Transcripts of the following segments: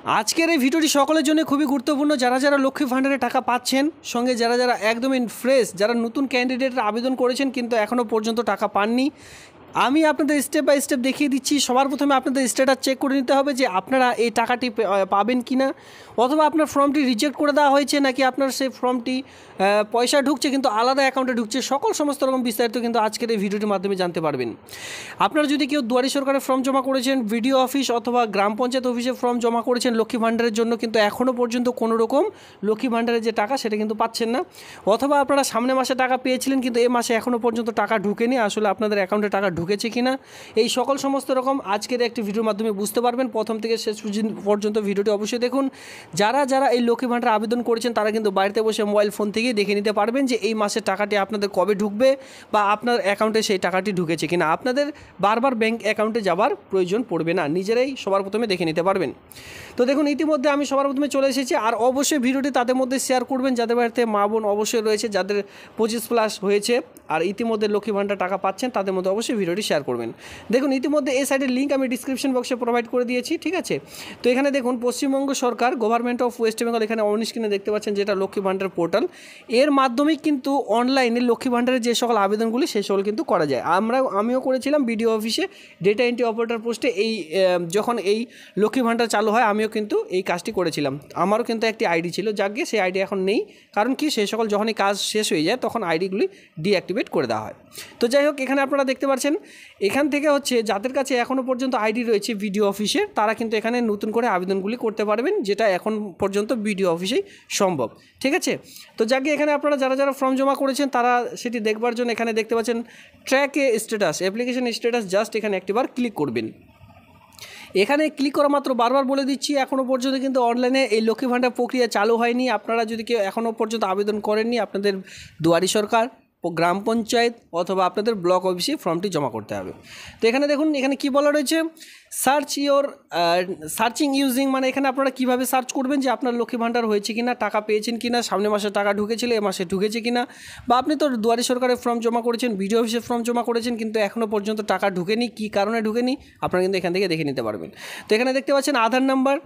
আজকের এই ভিডিওটি সকলের জন্য খুবই গুরুত্বপূর্ণ। যারা যারা লক্ষ্মী ভাণ্ডারে টাকা পাচ্ছেন, সঙ্গে যারা যারা একদমই ফ্রেশ, যারা নতুন ক্যান্ডিডেটরা আবেদন করেছেন কিন্তু এখনও পর্যন্ত টাকা পাননি, আমি আপনাদের স্টেপ বাই স্টেপ দেখিয়ে দিচ্ছি। সবার প্রথমে আপনাদের স্ট্যাটাস চেক করে নিতে হবে যে আপনারা এই টাকাটি পাবেন কি না, অথবা আপনার ফর্মটি রিজেক্ট করে দেওয়া হয়েছে নাকি আপনার সেই ফর্মটি পয়সা ঢুকছে কিন্তু আলাদা অ্যাকাউন্টে ঢুকছে। সমস্ত রকম বিস্তারিত কিন্তু আজকের এই ভিডিওটির মাধ্যমে জানতে পারবেন। আপনারা যদি কেউ দুয়ারি সরকারের ফর্ম জমা করেছেন, বিডিও অফিস অথবা গ্রাম পঞ্চায়েত অফিসে ফর্ম জমা করেছেন লক্ষ্মী ভাণ্ডারের জন্য, কিন্তু এখনও পর্যন্ত কোনো রকম লক্ষ্মী ভাণ্ডারের যে টাকা সেটা কিন্তু পাচ্ছেন না, অথবা আপনারা সামনের মাসে টাকা পেয়েছিলেন কিন্তু এই মাসে এখনও পর্যন্ত টাকা ঢুকেনি, আসলে আপনাদের অ্যাকাউন্টে টাকা ঢুকেছে কিনা, এই সমস্ত রকম আজকের একটি ভিডিওর মাধ্যমে বুঝতে পারবেন। প্রথম থেকে শেষ পর্যন্ত ভিডিওটি অবশ্যই দেখুন। যারা যারা এই লক্ষ্মী ভাণ্ডার আবেদন করেছেন তারা কিন্তু বাড়িতে বসে মোবাইল ফোন থেকেই দেখে নিতে পারবেন যে এই মাসের টাকাটি আপনাদের কবে ঢুকবে বা আপনার অ্যাকাউন্টে সেই টাকাটি ঢুকেছে কিনা। আপনাদের বারবার ব্যাংক অ্যাকাউন্টে যাবার প্রয়োজন পড়বে না, নিজেরাই সবার প্রথমে দেখে নিতে পারবেন। তো দেখুন, ইতিমধ্যে আমি সবার প্রথমে চলে এসেছি। আর অবশ্যই ভিডিওটি তাদের মধ্যে শেয়ার করবেন যাদের বাড়িতে মা বোন অবশ্যই রয়েছে, যাদের 25+ হয়েছে আর ইতিমধ্যে লক্ষ্মী ভাণ্ডার টাকা পাচ্ছেন, তাদের মধ্যে অবশ্যই ভিডিওটি শেয়ার করবেন। দেখুন, ইতিমধ্যে এই সাইটের লিঙ্ক আমি ডিসক্রিপশন বক্সে প্রোভাইড করে দিয়েছি, ঠিক আছে। তো এখানে দেখুন, পশ্চিমবঙ্গ সরকার, গভর্নমেন্ট অফ ওয়েস্ট বেঙ্গল, এখানে অন স্ক্রিনে দেখতে পাচ্ছেন যেটা লক্ষ্মী ভাণ্ডার পোর্টাল। এর মাধ্যমে কিন্তু অনলাইনে লক্ষ্মী ভাণ্ডারের যে সকল আবেদনগুলি সেই সকল কিন্তু করা যায়। আমিও করেছিলাম বিডিও অফিসে ডেটা এন্ট্রি অপারেটর পোস্টে। যখন এই লক্ষ্মী ভাণ্ডার চালু হয় আমিও কিন্তু এই কাজটি করেছিলাম। আমারও কিন্তু একটি আইডি ছিল, যাকে সেই আইডি এখন নেই, কারণ কি সেই সকল যখনই কাজ শেষ হয়ে যায় তখন আইডিগুলি ডিঅ্যাক্টিভেট করে দেওয়া হয়। তো যাই হোক, এখানে আপনারা দেখতে পাচ্ছেন এখান থেকে হচ্ছে যাদের কাছে এখনও পর্যন্ত আইডি রয়েছে বিডিও অফিসে, তারা কিন্তু এখানে নতুন করে আবেদনগুলি করতে পারবেন, যেটা এখন পর্যন্ত বিডিও অফিসেই সম্ভব, ঠিক আছে। তো যাকে এখানে আপনারা যারা যারা ফর্ম জমা করেছেন তারা সেটি দেখবার জন্য এখানে দেখতে পাচ্ছেন ট্র্যাকে স্ট্যাটাস, অ্যাপ্লিকেশন স্ট্যাটাস, জাস্ট এখানে একটিবার ক্লিক করবেন। এখানে ক্লিক করা মাত্র বারবার বলে দিচ্ছি, এখনও পর্যন্ত কিন্তু অনলাইনে এই লক্ষ্মী ভাণ্ডার প্রক্রিয়া চালু হয়নি। আপনারা যদি কেউ এখনও পর্যন্ত আবেদন করেননি, আপনাদের দুয়ারি সরকার, গ্রাম পঞ্চায়েত অথবা আপনাদের ব্লক অফিসে ফর্মটি জমা করতে হবে। তো এখানে দেখুন, এখানে কি বলা রয়েছে, সার্চিং ইউজিং, মানে এখানে আপনারা কীভাবে সার্চ করবেন যে আপনার লক্ষ্মী ভাণ্ডার হয়েছে কিনা, টাকা পেয়েছেন কিনা, সামনের মাসে টাকা ঢুকেছিল এ মাসে ঢুকেছে কিনা, বা আপনি তো দুয়ারি সরকারের ফর্ম জমা করেছেন, বিডিও অফিসের ফর্ম জমা করেছেন কিন্তু এখনও পর্যন্ত টাকা ঢুকেনি, কী কারণে ঢুকেনি আপনারা কিন্তু এখান থেকে দেখে নিতে পারবেন। তো এখানে দেখতে পাচ্ছেন আধার নাম্বার,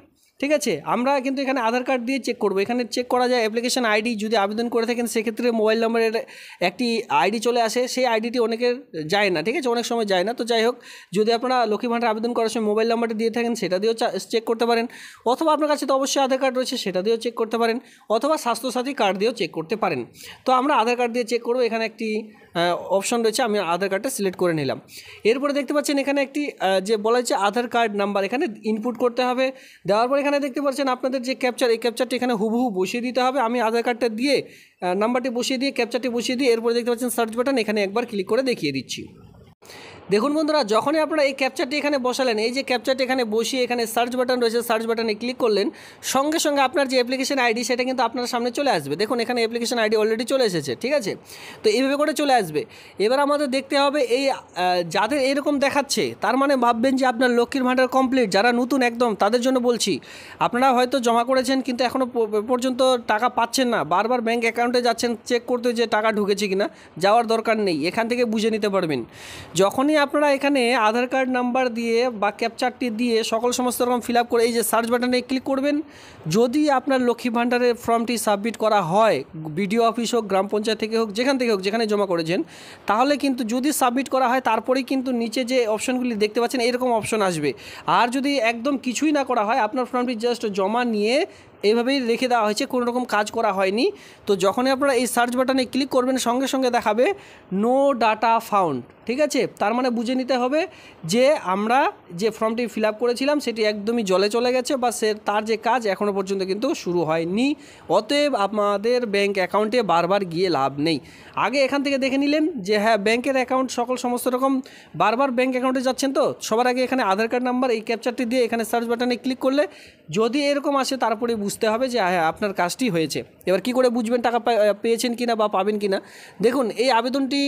ঠিক আছে। আমরা কিন্তু এখানে আধার কার্ড দিয়ে চেক করবো। এখানে চেক করা যায় অ্যাপ্লিকেশন আইডি, যদি আবেদন করে থাকেন সেক্ষেত্রে মোবাইল নম্বরের একটি আইডি চলে আসে, সেই আইডিটি অনেকের যায় না, ঠিক আছে, অনেক সময় যায় না। তো যাই হোক, যদি আপনারা লক্ষ্মী ভাণ্ডার আবেদন করার সময় মোবাইল নাম্বারটি দিয়ে থাকেন সেটা দিয়েও চেক করতে পারেন, অথবা আপনার কাছে তো অবশ্যই আধার কার্ড রয়েছে সেটা দিয়েও চেক করতে পারেন, অথবা স্বাস্থ্যসাথী কার্ড দিয়েও চেক করতে পারেন। তো আমরা আধার কার্ড দিয়ে চেক করবো। এখানে একটি অপশন রয়েছে, আমি আধার কার্ডটা সিলেক্ট করে নিলাম। এরপরে দেখতে পাচ্ছেন এখানে একটি যে বলা হচ্ছে আধার কার্ড নাম্বার, এখানে ইনপুট করতে হবে। দেওয়ার পর এখানে দেখতে পাচ্ছেন আপনাদের যে ক্যাপচার, এই ক্যাপচারটি এখানে হুবহু বসিয়ে দিতে হবে। আমি আধার কার্ডটা দিয়ে নাম্বারটি বসিয়ে দিয়ে ক্যাপচারটি বসিয়ে দিয়ে এরপরে দেখতে পাচ্ছেন সার্চ বাটন, এখানে একবার ক্লিক করে দেখিয়ে দিচ্ছি। দেখুন বন্ধুরা, যখনই আপনারা এই ক্যাপচারটি এখানে বসালেন, এই যে ক্যাপচারটি এখানে বসিয়ে এখানে সার্চ বাটন রয়েছে, সার্চ বাটনে ক্লিক করলেন, সঙ্গে সঙ্গে আপনার যে অ্যাপ্লিকেশন আইডি সেটা কিন্তু আপনার সামনে চলে আসবে। দেখুন, এখানে অ্যাপ্লিকেশন আইডি অলরেডি চলে এসেছে, ঠিক আছে। তো এইভাবে করে চলে আসবে। এবার আমাদের দেখতে হবে এই যাদের এরকম দেখাচ্ছে তার মানে ভাববেন যে আপনার লক্ষ্মীর ভাণ্ডার কমপ্লিট। যারা নতুন একদম তাদের জন্য বলছি, আপনারা হয়তো জমা করেছেন কিন্তু এখনও পর্যন্ত টাকা পাচ্ছেন না, বারবার ব্যাঙ্ক অ্যাকাউন্টে যাচ্ছেন চেক করতে যে টাকা ঢুকেছে কিনা, যাওয়ার দরকার নেই, এখান থেকে বুঝে নিতে পারবেন। যখনই আপনারা এখানে আধার কার্ড নাম্বার দিয়ে বা ক্যাপচারটি দিয়ে সমস্ত রকম ফিল আপ করে এই যে সার্চ বাটনে ক্লিক করবেন, যদি আপনার লক্ষ্মী ভাণ্ডারের ফর্মটি সাবমিট করা হয়, বিডিও অফিস হোক, গ্রাম পঞ্চায়েত থেকে হোক, যেখান থেকে হোক, যেখানে জমা করেছেন, তাহলে কিন্তু যদি সাবমিট করা হয় তারপরেই কিন্তু নিচে যে অপশনগুলি দেখতে পাচ্ছেন এরকম অপশন আসবে। আর যদি একদম কিছুই না করা হয়, আপনার ফর্মটি জাস্ট জমা নিয়ে এইভাবেই রেখে দেওয়া হয়েছে, কোনো রকম কাজ করা হয়নি, তো যখনই আপনারা এই সার্চ বাটনে ক্লিক করবেন সঙ্গে সঙ্গে দেখাবে নো ডাটা ফাউন্ড, ঠিক আছে। তার মানে বুঝে নিতে হবে যে আমরা যে ফর্মটি ফিল আপ করেছিলাম সেটি একদমই জলে চলে গেছে, বা তার যে কাজ এখনও পর্যন্ত কিন্তু শুরু হয়নি। অতএব আমাদের ব্যাঙ্ক অ্যাকাউন্টে বারবার গিয়ে লাভ নেই। আগে এখান থেকে দেখে নিলেন যে হ্যাঁ, ব্যাঙ্কের অ্যাকাউন্ট সমস্ত রকম বারবার ব্যাঙ্ক অ্যাকাউন্টে যাচ্ছেন, তো সবার আগে এখানে আধার কার্ড নাম্বার, এই ক্যাপচারটি দিয়ে এখানে সার্চ বাটনে ক্লিক করলে যদি এরকম আসে তারপরে বুঝতে হবে যে হ্যাঁ, আপনার কাজটি হয়েছে। এবার কি করে বুঝবেন টাকা পেয়েছেন কিনা বা পাবেন কিনা, দেখুন এই আবেদনটি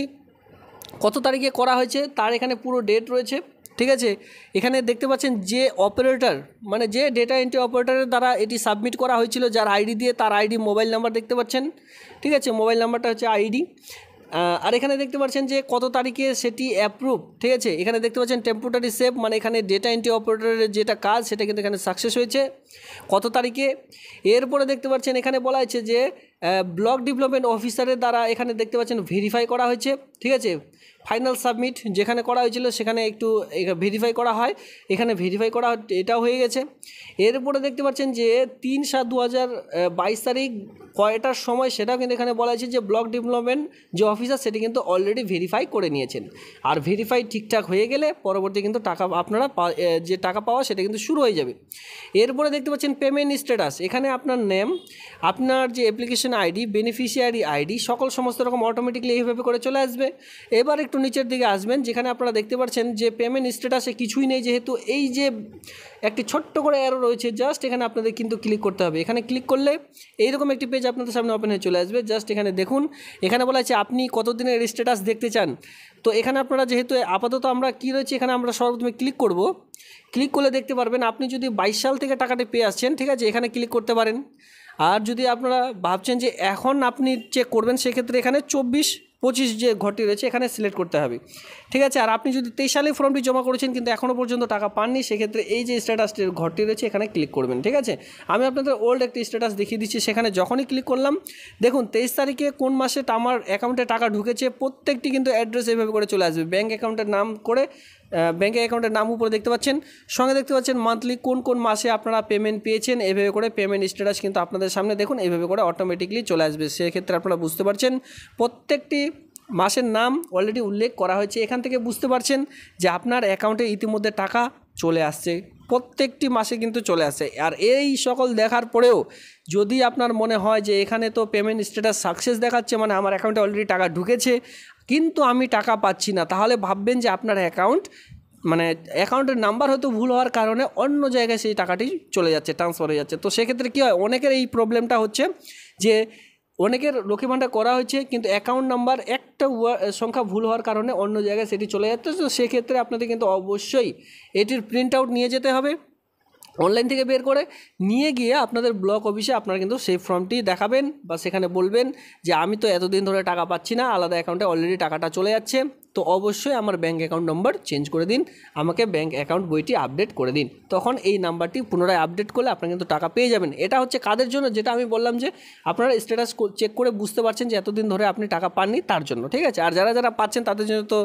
কত তারিখে করা হয়েছে তার এখানে পুরো ডেট রয়েছে, ঠিক আছে। এখানে দেখতে পাচ্ছেন যে অপারেটর, মানে যে ডেটা এন্ট্রি অপারেটরের দ্বারা এটি সাবমিট করা হয়েছিল, যার আইডি দিয়ে, তার আইডি মোবাইল নাম্বার দেখতে পাচ্ছেন, ঠিক আছে। মোবাইল নাম্বারটা হচ্ছে আইডি। আর এখানে দেখতে পাচ্ছেন যে কত তারিখে সেটি অ্যাপ্রুভ, ঠিক আছে। এখানে দেখতে পাচ্ছেন টেম্পোরারি সেভ, মানে এখানে ডেটা এন্ট্রি অপারেটরের যেটা কাজ সেটা কিন্তু এখানে সাকসেস হয়েছে কত তারিখে। এরপরে দেখতে পাচ্ছেন এখানে বলা হয়েছে যে ব্লক ডেভেলপমেন্ট অফিসারের দ্বারা এখানে দেখতে পাচ্ছেন ভেরিফাই করা হয়েছে, ঠিক আছে। ফাইনাল সাবমিট যেখানে করা হয়েছিল সেখানে একটু ভেরিফাই করা হয়, এখানে ভেরিফাই করা এটাও হয়ে গেছে। এরপরে দেখতে পাচ্ছেন যে 3/7/2022 তারিখ কয়টার সময় সেটাও কিন্তু এখানে বলা হয়েছে যে ব্লক ডেভেলপমেন্ট যে অফিসার সেটি কিন্তু অলরেডি ভেরিফাই করে নিয়েছেন। আর ভেরিফাই ঠিকঠাক হয়ে গেলে পরবর্তী কিন্তু টাকা আপনারা যে টাকা পাওয়া সেটা কিন্তু শুরু হয়ে যাবে। এরপরে দেখতে পাচ্ছেন পেমেন্ট স্ট্যাটাস, এখানে আপনার নেম, আপনার যে অ্যাপ্লিকেশন আইডি, বেনিফিশিয়ারি আইডি সমস্ত রকম অটোমেটিকলি এইভাবে করে চলে আসবে। এবার একটু নিচের দিকে আসবেন, যেখানে আপনারা দেখতে পাচ্ছেন যে পেমেন্ট স্ট্যাটাসে কিছুই নেই, যেহেতু এই যে একটি ছোট্ট করে অ্যারো রয়েছে, জাস্ট এখানে আপনাদের কিন্তু ক্লিক করতে হবে। এখানে ক্লিক করলে এইরকম একটি পেজ আপনাদের সামনে ওপেন হয়ে চলে আসবে। জাস্ট এখানে দেখুন, এখানে বলা আছে আপনি কতদিনের স্ট্যাটাস দেখতে চান। তো এখানে আপনারা যেহেতু আপাতত আমরা কী রয়েছে এখানে আমরা সর্বপ্রথমে ক্লিক করব। ক্লিক করলে দেখতে পারবেন আপনি যদি 22 সাল থেকে টাকাটি পেয়ে আসছেন, ঠিক আছে, এখানে ক্লিক করতে পারেন। আর যদি আপনারা ভাবছেন যে এখন আপনি চেক করবেন, সেক্ষেত্রে এখানে 24-25 যে ঘরটি রয়েছে এখানে সিলেক্ট করতে হবে, ঠিক আছে। আর আপনি যদি 23 সালে ফর্মটি জমা করেছেন কিন্তু এখনও পর্যন্ত টাকা পাননি, সেক্ষেত্রে এই যে স্ট্যাটাসটির ঘরটি রয়েছে এখানে ক্লিক করবেন, ঠিক আছে। আমি আপনাদের ওল্ড একটি স্ট্যাটাস দেখিয়ে দিচ্ছি। সেখানে যখনই ক্লিক করলাম দেখুন 23 তারিখে কোন মাসে আমার অ্যাকাউন্টে টাকা ঢুকেছে প্রত্যেকটি কিন্তু অ্যাড্রেস এইভাবে করে চলে আসবে। ব্যাঙ্ক অ্যাকাউন্টের নাম করে ব্যাঙ্কের অ্যাকাউন্টের নাম উপরে দেখতে পাচ্ছেন, সঙ্গে দেখতে পাচ্ছেন মান্থলি কোন কোন মাসে আপনারা পেমেন্ট পেয়েছেন। এইভাবে করে পেমেন্ট স্ট্যাটাস কিন্তু আপনাদের সামনে দেখুন এইভাবে করে অটোমেটিকলি চলে আসবে। সেক্ষেত্রে আপনারা বুঝতে পারছেন প্রত্যেকটি মাসের নাম অলরেডি উল্লেখ করা হয়েছে। এখান থেকে বুঝতে পারছেন যে আপনার অ্যাকাউন্টে ইতিমধ্যে টাকা চলে আসছে, প্রত্যেকটি মাসে কিন্তু চলে আসে। আর এই সকল দেখার পরেও যদি আপনার মনে হয় যে এখানে তো পেমেন্ট স্ট্যাটাস সাকসেস দেখাচ্ছে, মানে আমার অ্যাকাউন্টে অলরেডি টাকা ঢুকেছে কিন্তু আমি টাকা পাচ্ছি না, তাহলে ভাববেন যে আপনার অ্যাকাউন্টের নাম্বার হয়তো ভুল হওয়ার কারণে অন্য জায়গায় সেই টাকাটি চলে যাচ্ছে, ট্রান্সফার হয়ে যাচ্ছে। তো সেক্ষেত্রে কী হয়, অনেকের এই প্রবলেমটা হচ্ছে যে অনেকের লক্ষ্মী ভাণ্ডার করা হয়েছে কিন্তু অ্যাকাউন্ট নাম্বার একটা সংখ্যা ভুল হওয়ার কারণে অন্য জায়গায় সেটি চলে যাচ্ছে। তো সেক্ষেত্রে আপনাদের কিন্তু অবশ্যই এটির প্রিন্ট আউট নিয়ে যেতে হবে, অনলাইন থেকে বের করে নিয়ে গিয়ে আপনাদের ব্লক অফিসে আপনারা কিন্তু সেই ফর্মটি দেখাবেন বা সেখানে বলবেন যে আমি তো এতদিন ধরে টাকা পাচ্ছি না, আলাদা অ্যাকাউন্টে অলরেডি টাকাটা চলে যাচ্ছে, তো অবশ্যই আমার ব্যাঙ্ক অ্যাকাউন্ট নম্বর চেঞ্জ করে দিন, আমাকে ব্যাঙ্ক অ্যাকাউন্ট বইটি আপডেট করে দিন। তখন এই নাম্বারটি পুনরায় আপডেট করলে আপনারা কিন্তু টাকা পেয়ে যাবেন। এটা হচ্ছে কাদের জন্য, যেটা আমি বললাম যে আপনারা স্ট্যাটাস চেক করে বুঝতে পারছেন যে এতদিন ধরে আপনি টাকা পাননি, তার জন্য, ঠিক আছে। আর যারা যারা পাচ্ছেন তাদের জন্য তো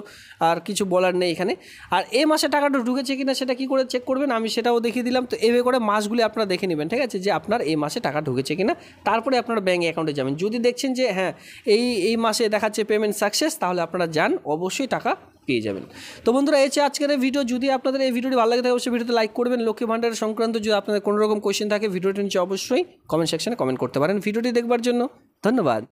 আর কিছু বলার নেই এখানে। আর এই মাসে টাকাটা ঢুকেছে কিনা সেটা কী করে চেক করবেন আমি সেটাও দেখিয়ে দিলাম। তো এইভাবে করে মাসগুলি আপনারা দেখে নেবেন, ঠিক আছে, যে আপনার এই মাসে টাকা ঢুকেছে কিনা। তারপরে আপনারা ব্যাঙ্ক অ্যাকাউন্টে যাবেন, যদি দেখছেন যে হ্যাঁ এই মাসে দেখাচ্ছে পেমেন্ট সাকসেস, তাহলে আপনারা যান, অবশ্যই টাকা পেয়ে যাবেন। তো বন্ধুরা এই আজকের এই ভিডিও, যদি আপনাদের এই ভিডিওটি ভালো লাগে থাকে অবশ্যই ভিডিওতে লাইক করবেন। লক্ষ্মী ভাণ্ডার সংক্রান্ত যদি আপনাদের কোনো রকম কোয়েশ্চেন থাকে ভিডিওটি নিচে অবশ্যই কমেন্ট সেকশনে কমেন্ট করতে পারেন। ভিডিওটি দেখবার জন্য ধন্যবাদ।